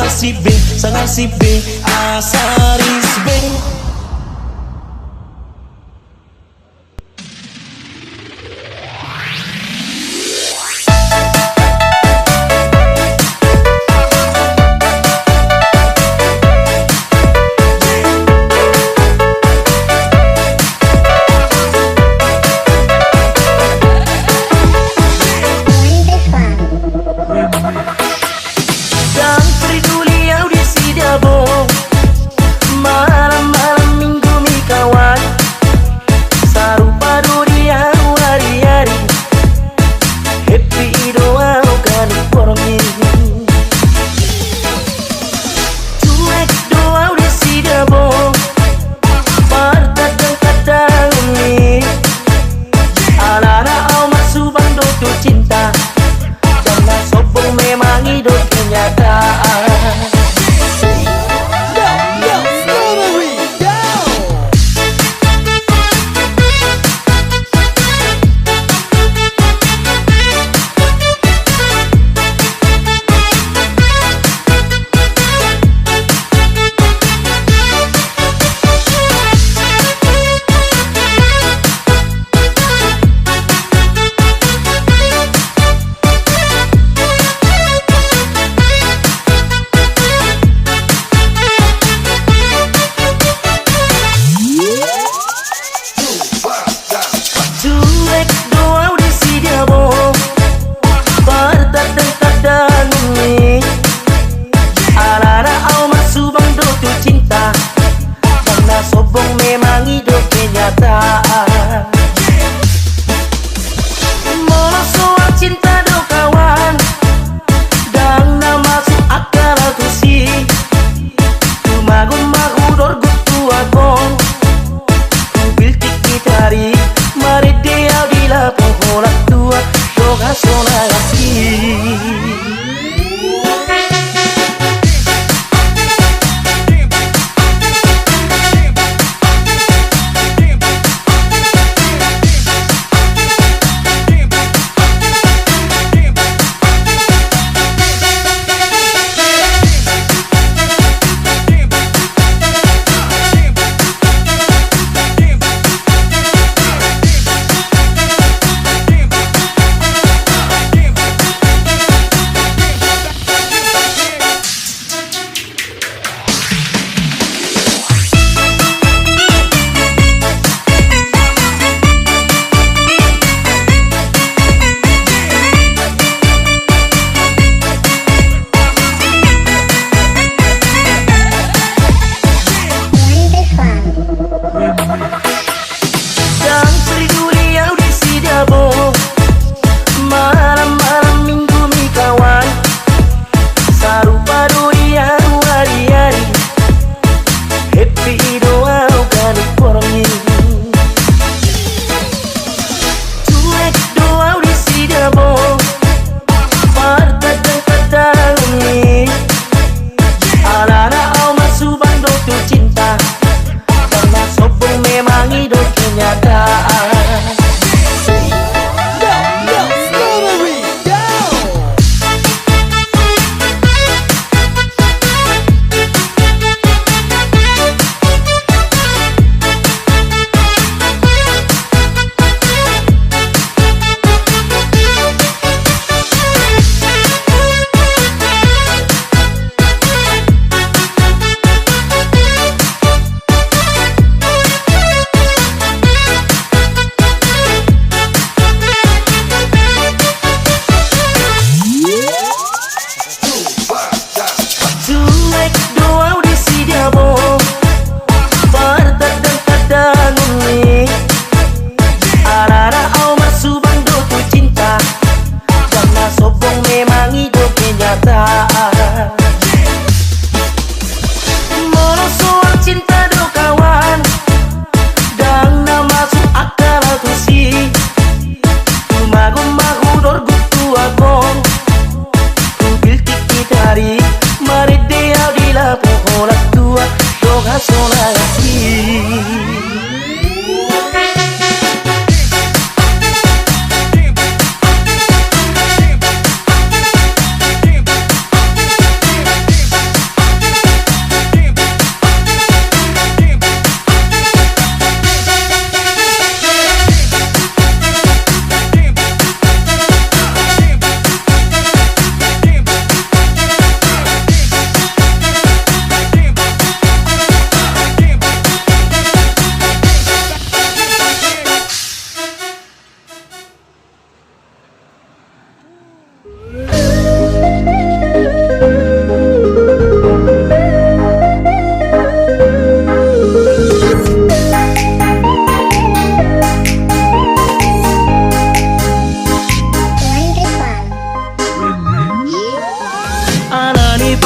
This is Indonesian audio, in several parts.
si B, sangat si B, asaris B.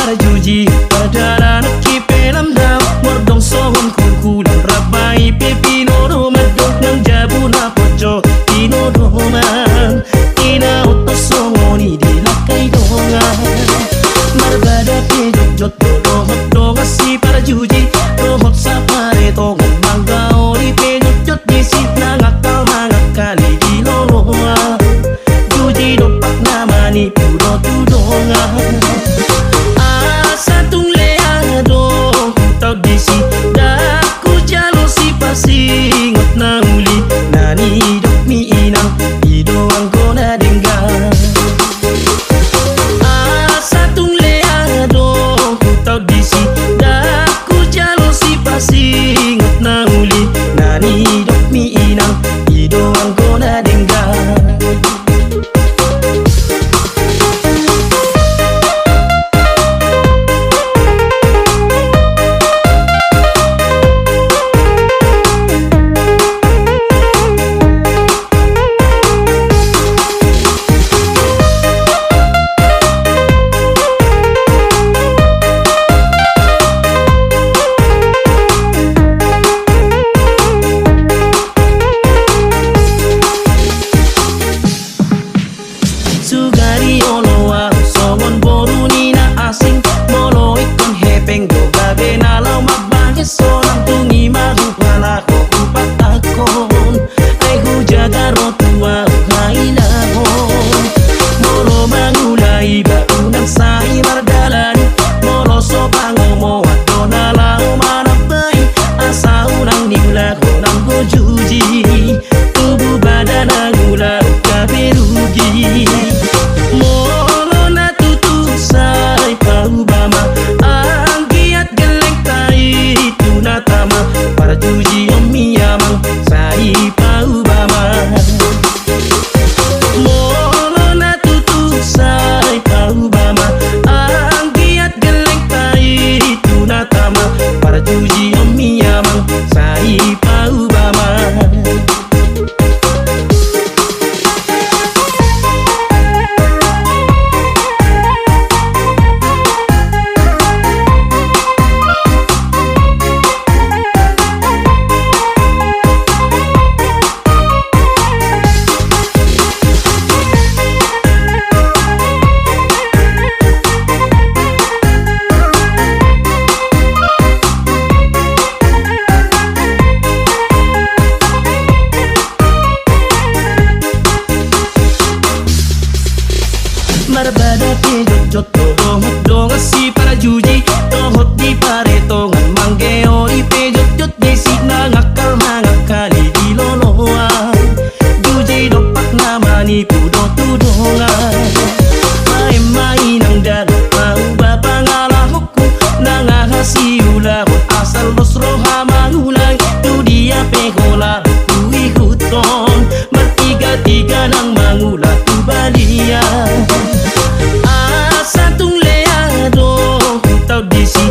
para juji padaran kipe lamdam mordong sohon kukulan rabai pepino romadok nang jabuna poco tino doman tina utos songoni dilakai dongan marbada pejok jot dohot dongasi para juji dohot sapare tongan mangga ori pejok jot disi nangakal mangakali di loloa juji dopak namani puro tudongan tung leado tau disi daku jalo si pasingot na uli nani dok mi inang idoang ko na dengga tung leado tau disi daku jalo si pasingot na uli nani dok mi inang idoang ko na dengga sugari oloa songon boruni na asing molo ikon hepeng do gabe na lau mabage solang tungi mahupala ko kupat akon ay hujaga rotua hailahon molo mangulai baunang sai mardalani molo sopangomo adona lau manabai asa unang niula honang gojuji tubuh badan angulau kaberugi molo na tutusay paubama ang giat geleng tai tunatama para juji omiyamang sai paubama molo na tutusay paubama ang giat geleng tai tunatama para juji omiyamang sai paubama marbada pejok jot dohot dongasi para juji dohot di pare tongan mangge ori pejok jot desi nangakal mangakali di loloa juji dopak namani pudo tudongan main nang dagat mau bapa ngalah hukum nangahasi ulah asal bosro hamangulai tu dia pegola tu ikuton bertiga-tiga nang mangulah tu balia tung leado tau disi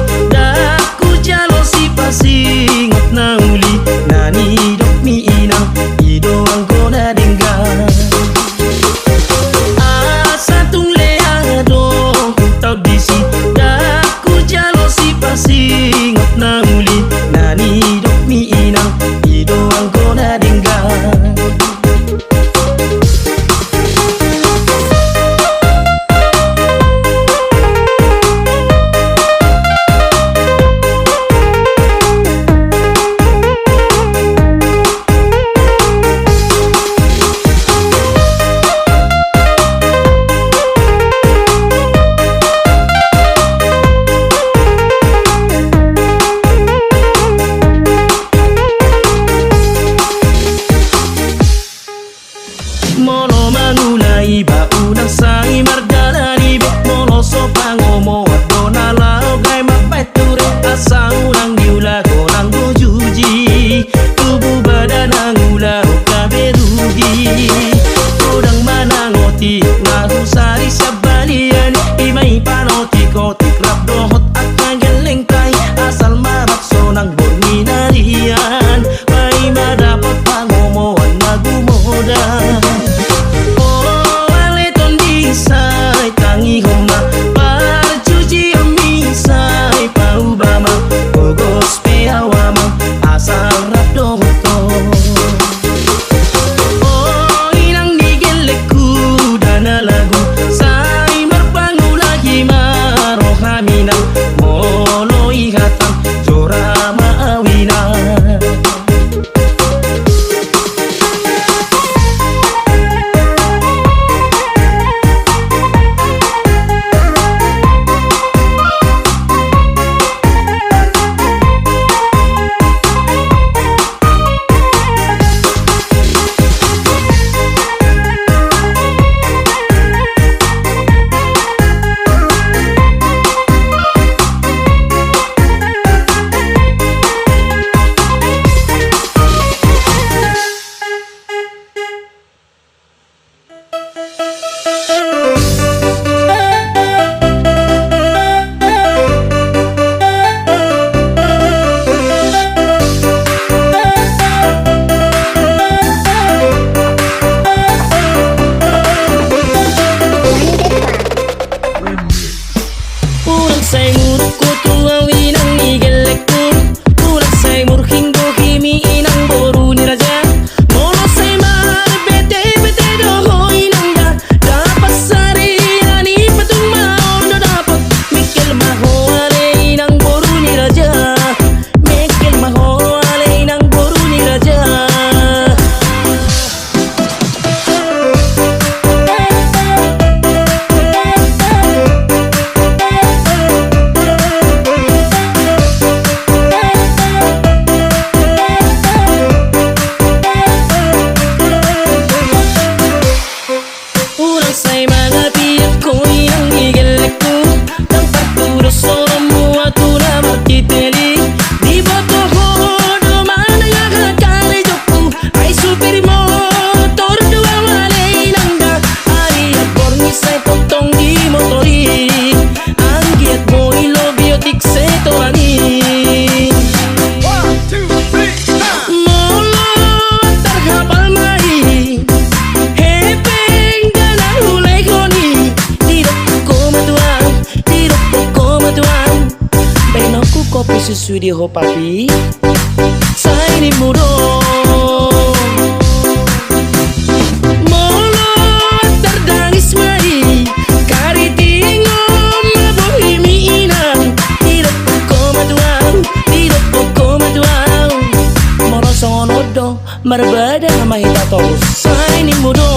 mina molo ihatan jora maawina. Susu di ho papi sai ni muro molo terdangis mai kari tingom mabuhi miinang tidak poko matuang moro sonodo marbada mahita tolos sai ni muro.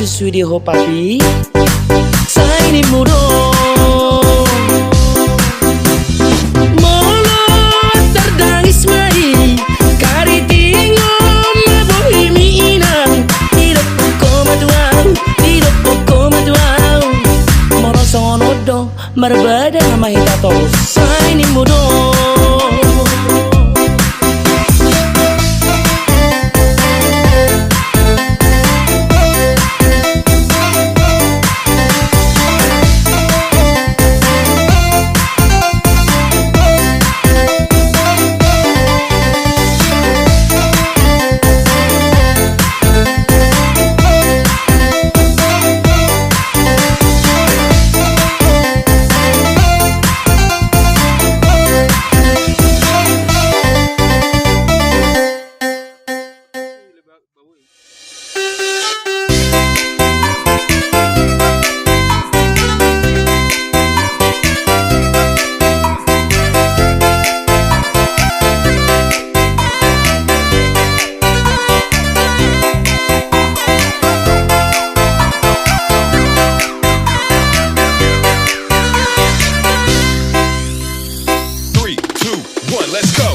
Susu di ho papi sai ni muro molo terdangis mai Marbada mahita to sai ni mudo.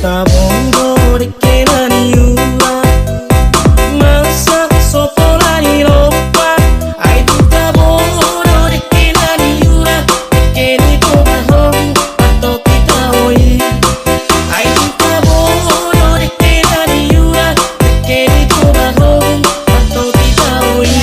Tabongo de kenani yura Masak soto lani lopa Ai tu tabongo de kenani yura Keni to bahong Pato kita oi Ai tu tabongo de kenani yura Keni to bahong Pato kita oi.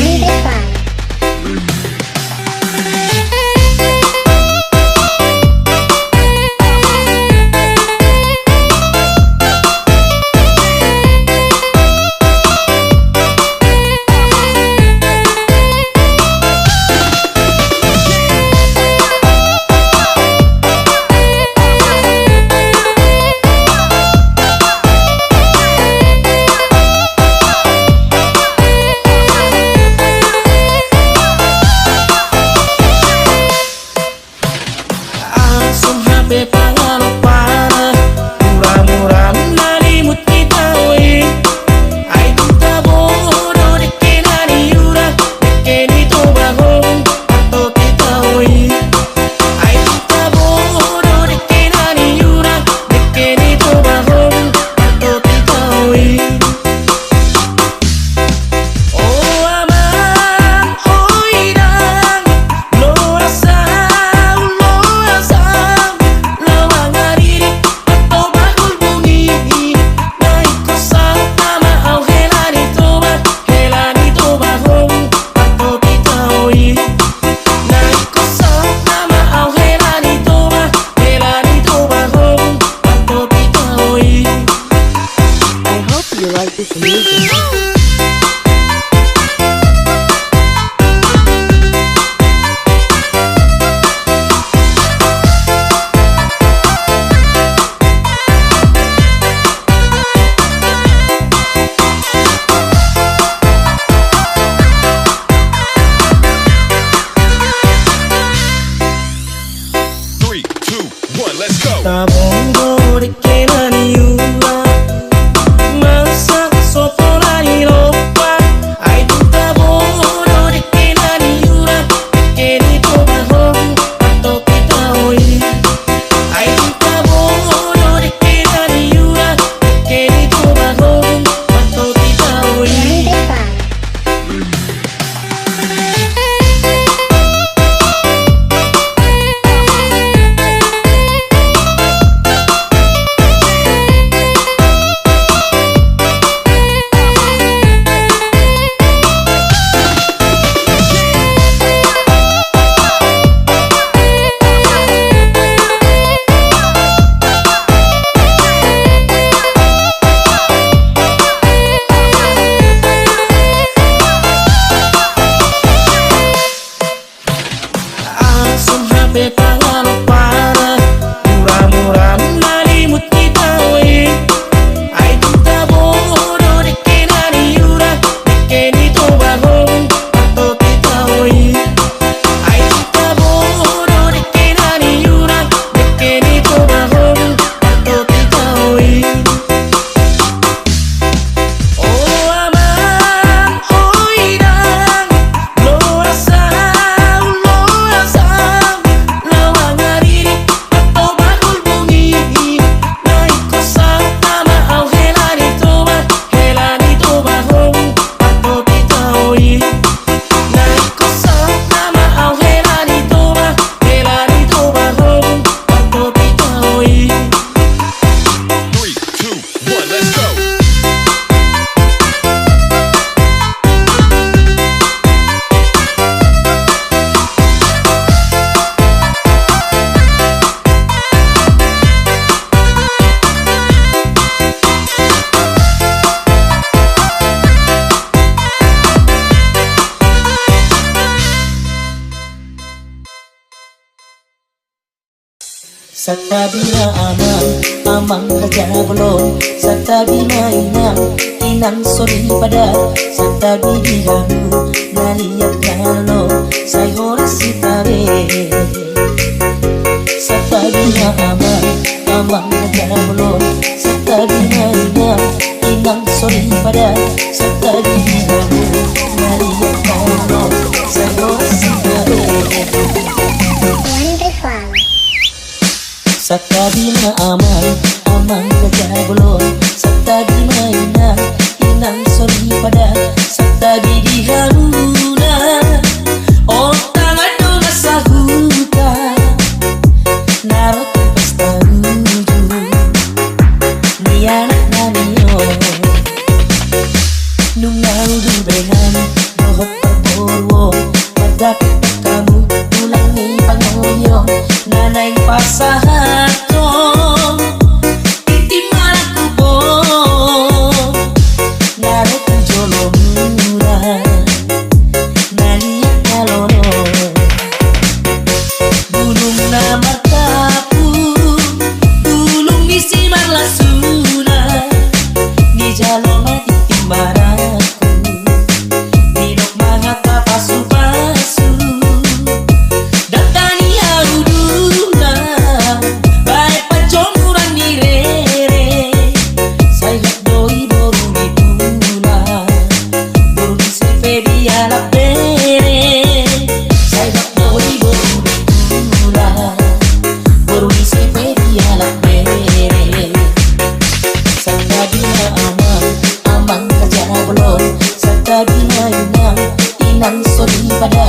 Pangalopana murah-murah nalimut kita oi. Ai tu tabodo de kenani yura Keni to bahong Pato kita oi. Ai tu tabodo de kenani yura Keni to bahong Pato kita oi. Oh aman oi dang lo asam lawang ariri atau bagul bunyi naik kosa nama au helani toba hong pato kita oi. Naik kosa nama au helani toba hong pato kita oi. I hope you like this music. 3, 2, 1, let's go. Tabongo de kenani yura Masak soto lani Satabina amang raja belum. Satabina inang sori pada. Satabi dihamu naliyak nalo say horas sitabe. Satabina amang raja belum. Satabina inang sori pada. Satabi dihamu naliyak nalo say horas sitabe. Satabina amang raja belum. Satabina inang sori pada. Satabi diharuna oh tangan do masahuta narot pesta ruju ni anak naniyo nungau du bengan dohot perborwo madapit kamu ulangi pangoyo nanay pasahato titi malaku bo narot jolong naliyak nalono bulung na markapu bulung misi marlasuna ni jalo matitim maraku nidok mga kapasu-pasu datani haruduna bae pajomuran ni rere sayat doi boru ni tula boru ni sepedi ala pere sayat doi boru ni tula boru ni sepedi ala pere. Satabina amang raja belum. Satabina inang sori pada.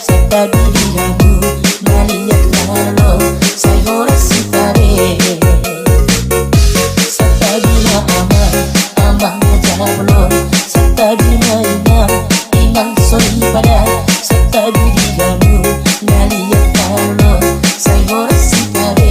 Satabi dihamu naliyak nalo say horas sitabe. Satabina amang raja belum. Satabina inang sori pada. Satabi dihamu naliyak nalo say horas sitabe.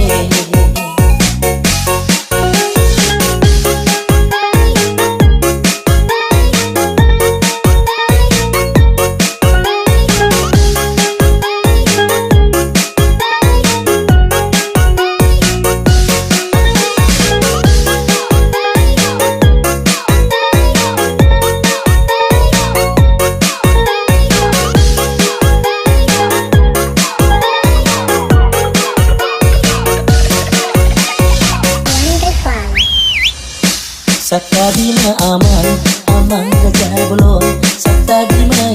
Satabina amang raja belum. Satabina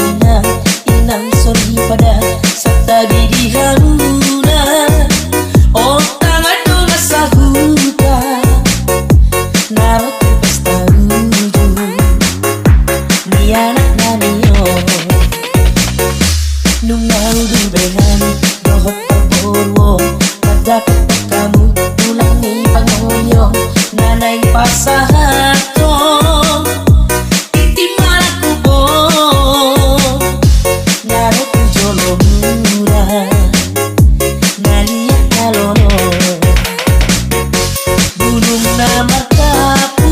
inang sori pada. Satabi diharuna oh tangan do masahuta narot pesta ruju ni anak naniyo nungau du bengan dohot perborwo madapit kamu ulangi pangoyo nanay pasahato titi malaku bo narot jolong naliyak nalono bulung na markapu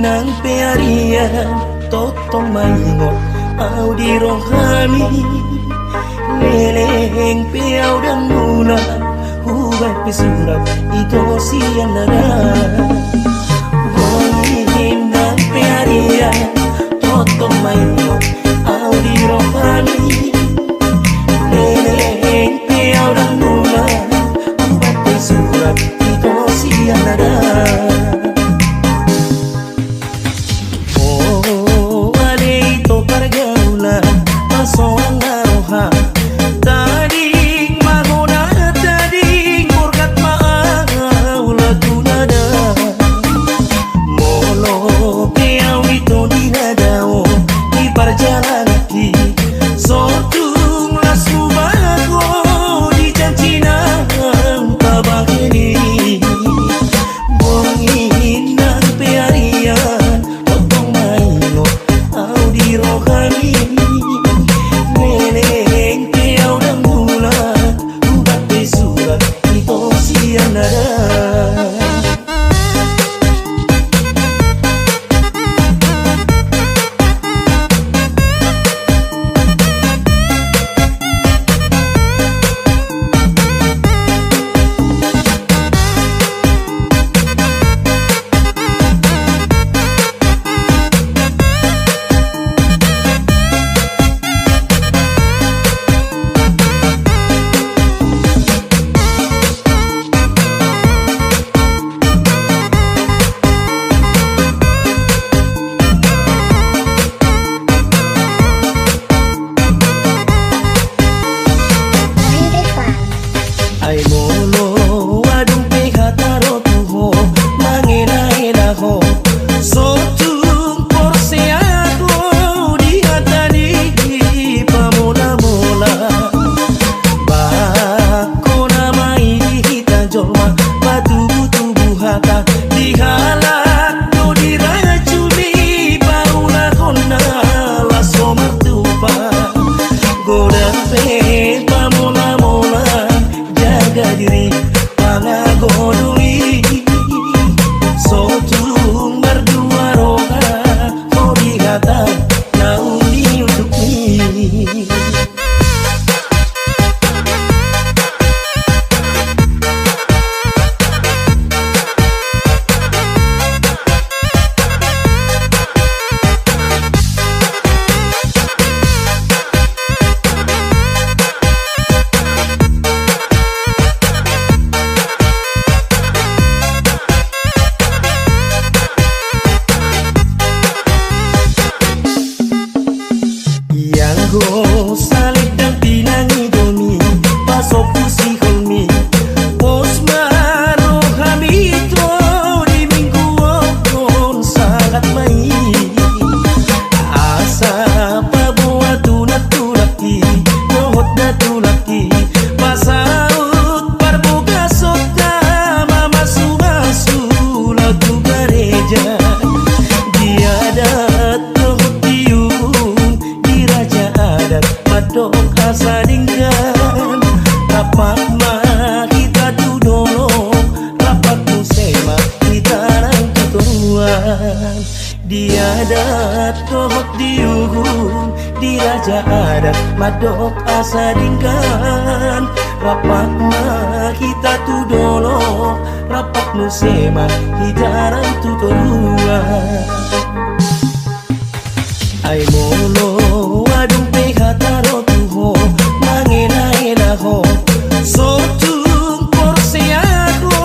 nang pearian totong maingot au di rohani leleng piau dan muna hubai pesurat itu siang nada bongin nang pearian totong maingot au di rohani leleng piau dan muna hubai pesurat itu siang nada. Seorang naroha tading magoda tading murkat maau lagu nada molo piau itu di nadao di perjalanan ki sotung lasu bago di cancina tabang ini bongin nang pearian potong maino au di rohani Ay molo adung pehataro tuho mangena ho sotung porseago di hatani pamola mola bako namai di tanjolma batu tubuh hata di halak do di racuni paula kona la somartupa godang pe pamola mola jaga diri pangagodui sotung berdua roka mau dikata nauni untuk ini. Go salib dan pinangi domi pasok pusi kolmi posma rohami to di minggu on sangat mai asa pabuat tunat-tunati nohot datulaki pasaut parboga sota mama sumasu lagu gereja dia dat nohot diung di raja madok asadingkan rapat mah kita dudolong rapat musema kita rangkutuan dia adat kohot diuhun di raja adat madok asadingkan rapat mah kita dudolong rapat musema kita rangkutuan ay molo adung pehataro tuho mangena ho sotung porseago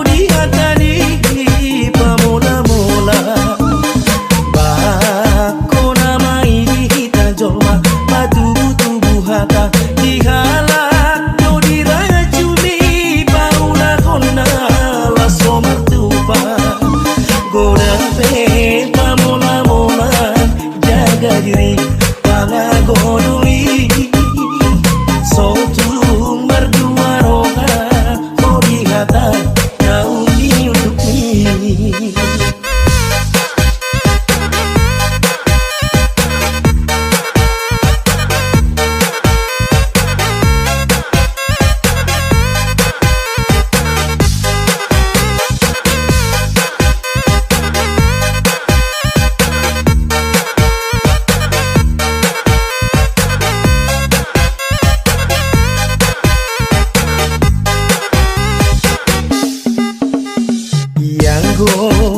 di hatani pamola mola bako namai di tanjolma batu tubuh hata di halak do di racuni paula kona la somartupa godang pe pamola mola jaga diri pangagodui sotung berdua roka mau dikata nauni untuk ini.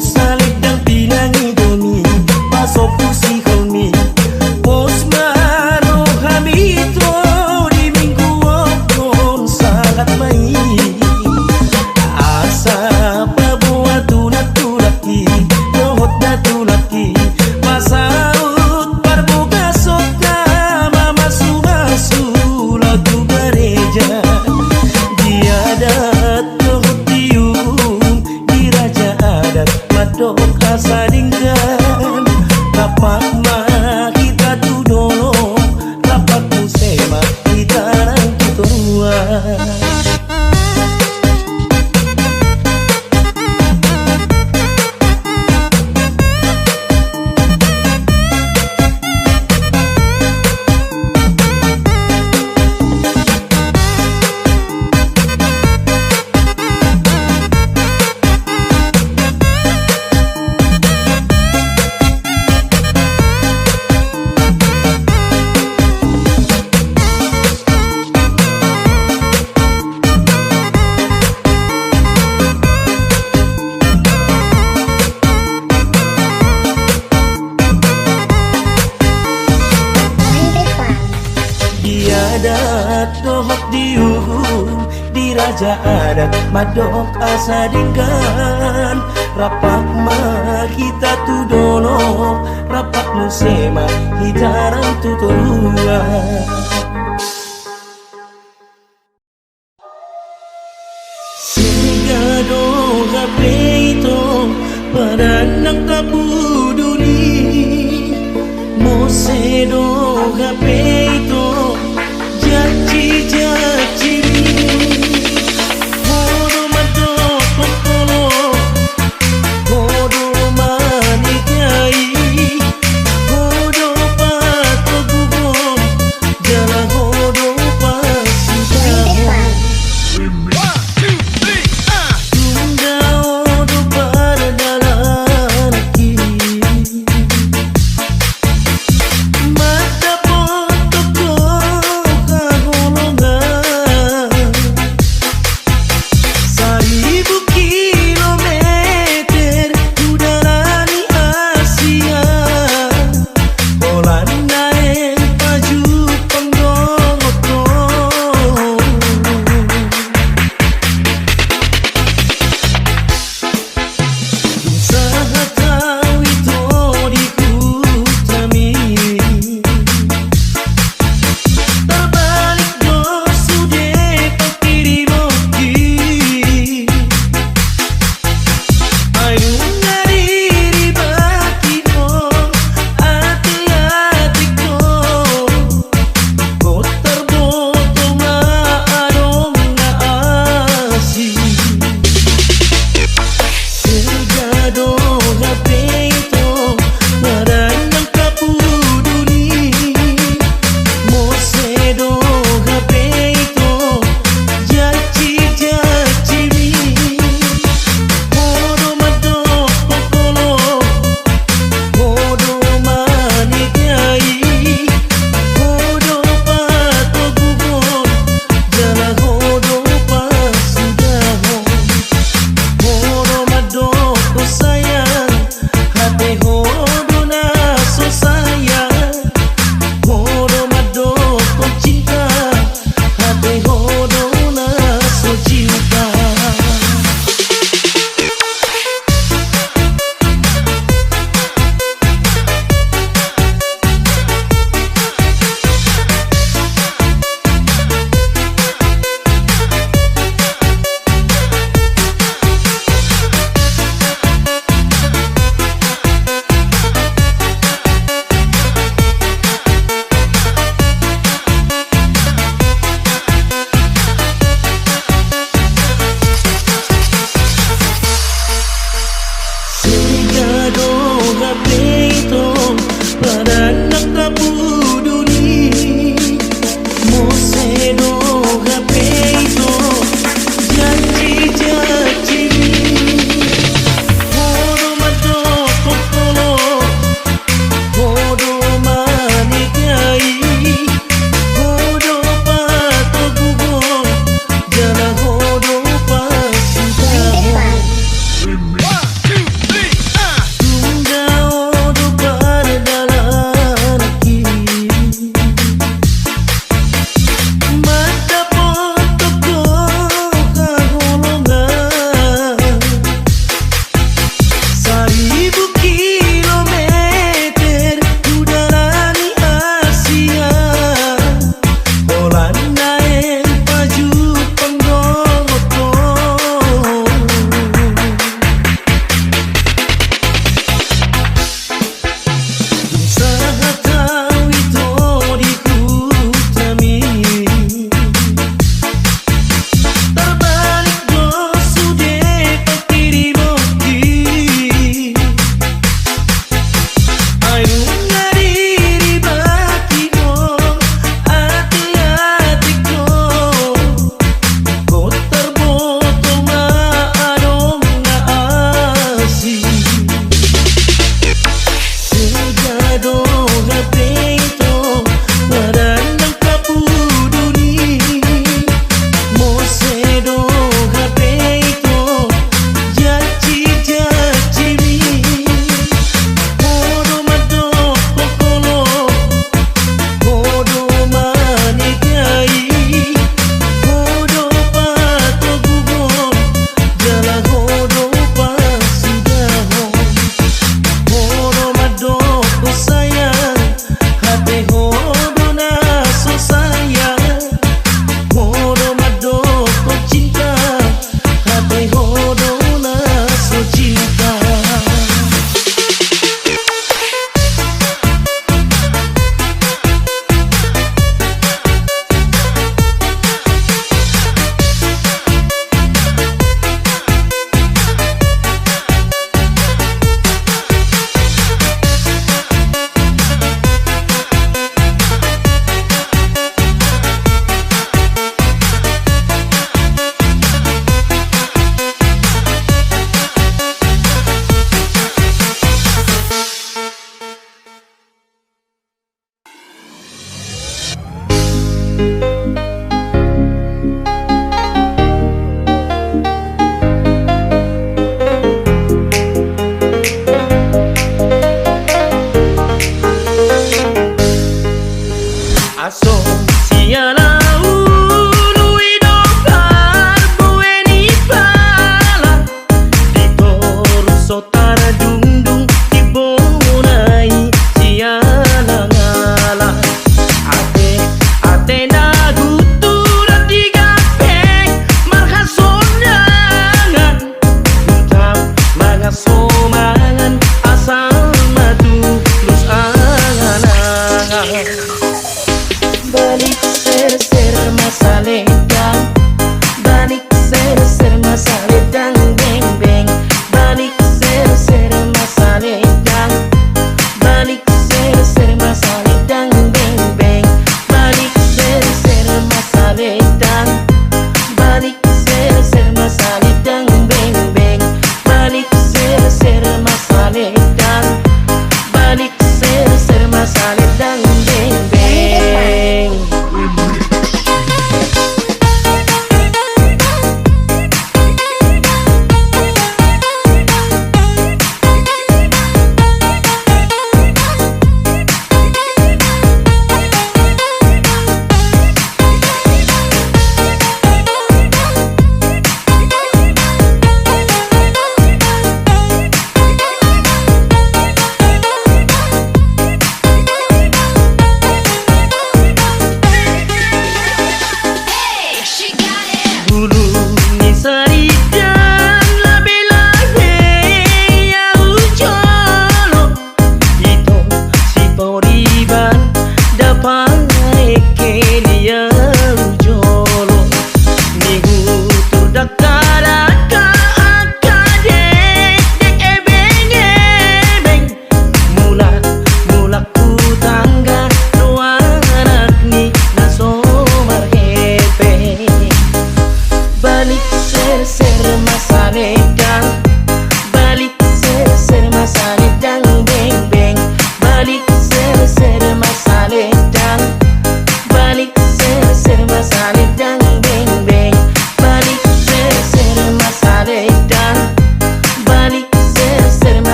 salib dan pinangi domi paso pusi homi pos maro hamito di minggu okon sangat baik asa pabuat tulaki dohot datulaki masaut parbuka soka mama sumasu lagu gereja dia adat dohot tiung di raja adat madok asa dinggan rapat mah kita tudono rapat musema kita nang tutua. Adat dohok diuhum di raja adat madok asa dinggan rapat mah kita tudono rapat musema hitaran tuturua. Sigado gapeito padanang kabuduni mosedo gapeito Jaci jaci Hodo madok kokolo Hodo manikai Hodo pato gugom Jala hodo pasitaho Tunda hodo pardalanki Mata potoko kilometer udara di Asia, Holanda yang maju penggoto. Sahat wito di kutami, terbalik dosu de petiri moki. Ayo ngadiri baki mo, hati-hati ko. Ko terboto maadong na asi. Sejado hapeito nadandang kapuduni, mosedo hapeito jaci mi. Kodo mado kokolo, kodo manikai, kodo pato gugon, jala kodo pasudahon. Hodo madoko sayang, hati hodo na so sayang. Hodo madoko cinta, hati hodo na so cinta. Aso siala uluido barbueni pala di toru sotara dungdung di bonai siala ngala ate na gutura di gapeng marhasonangan utam mangasomangan asal madu lus angan-angan. Balik ser-ser masa ledang, balik ser-ser masa ledang beng-beng. Balik ser-ser masa ledang, balik ser-ser masa ledang beng-beng. Balik ser-ser masa ledang, balik ser-ser masa ledang beng-beng. Balik ser-ser masa ledang, balik ser-ser masa ledang beng-beng.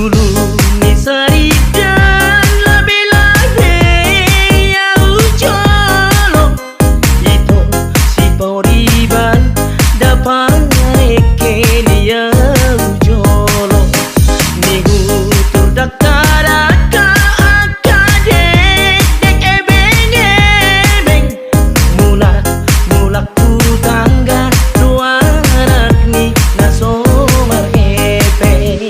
Dulu ni saridan labe-labe ya ujolo Ito si poriban dapat ekeli ya ujolo Nigu turdaka-daka akade dek ebeng-ebeng Mulak ku tangga dua anak ni nasomar epe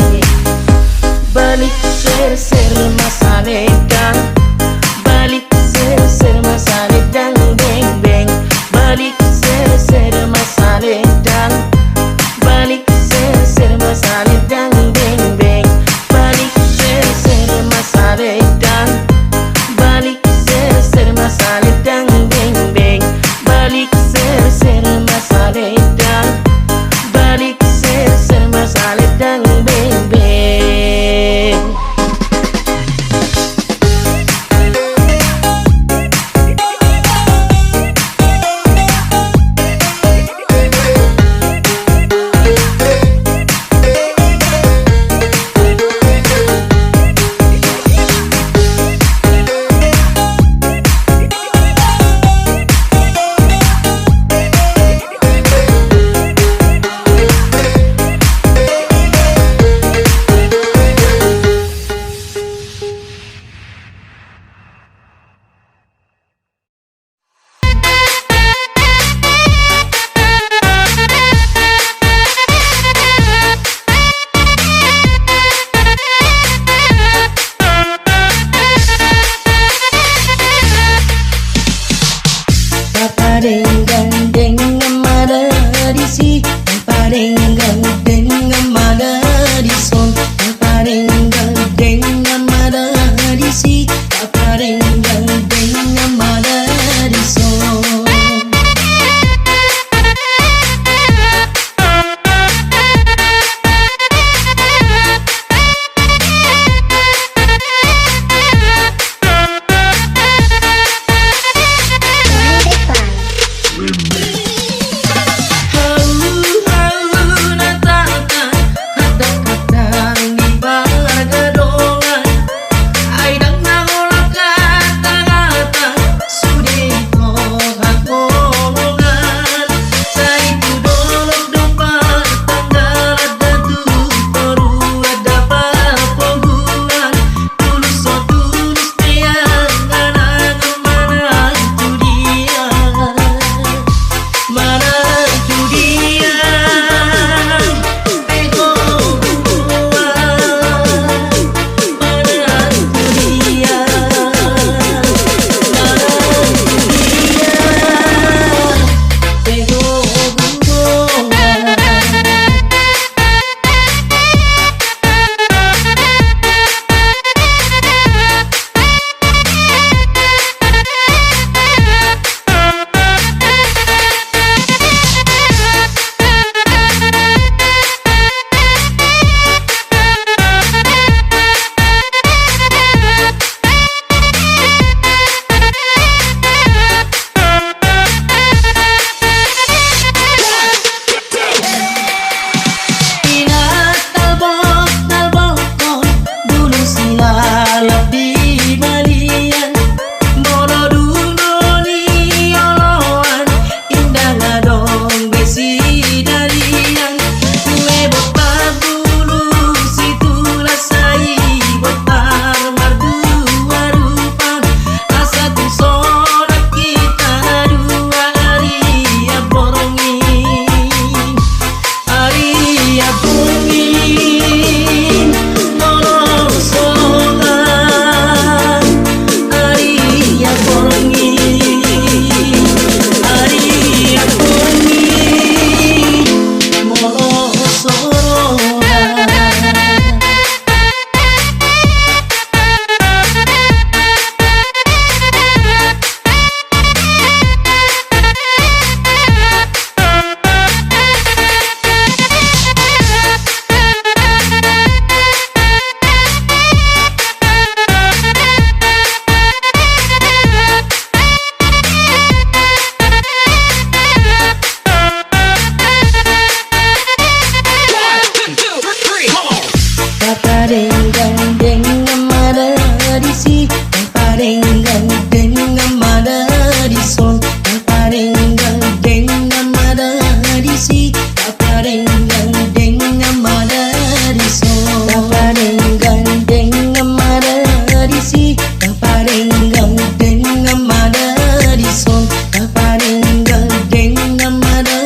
renggang dengan mada di si, tanpa renggang dengan mada di son, tanpa renggang dengan mada di si, tanpa renggang dengan mada di son, tanpa renggang dengan mada di si, tanpa renggang dengan mada di son, tanpa renggang dengan mada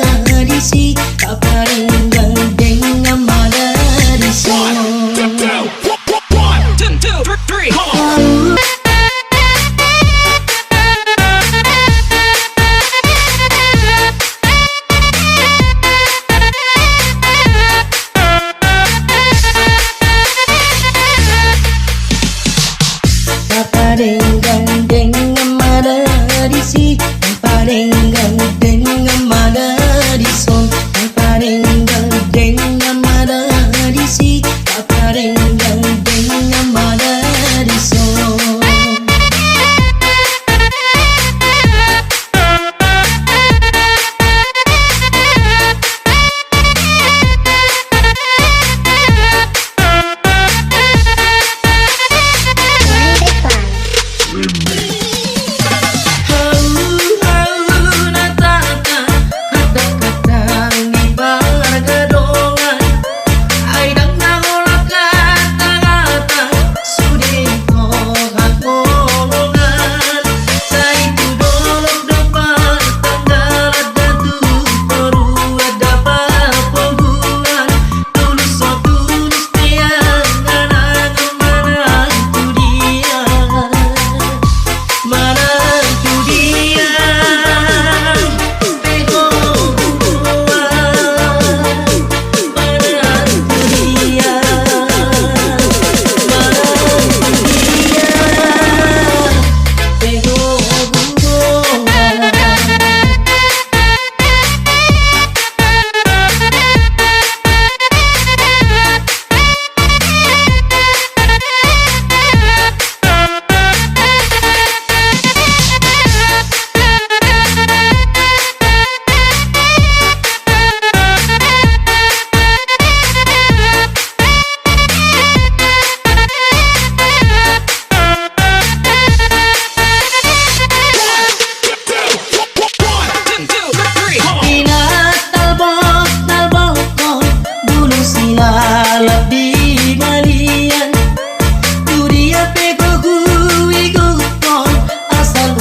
di si, tanpa renggang dengan mada di son. One, two, three, come on. Tanpa renggang dengan mada di si, tanpa renggang dengan mada di son, tanpa renggang dengan mada di si, tanpa renggang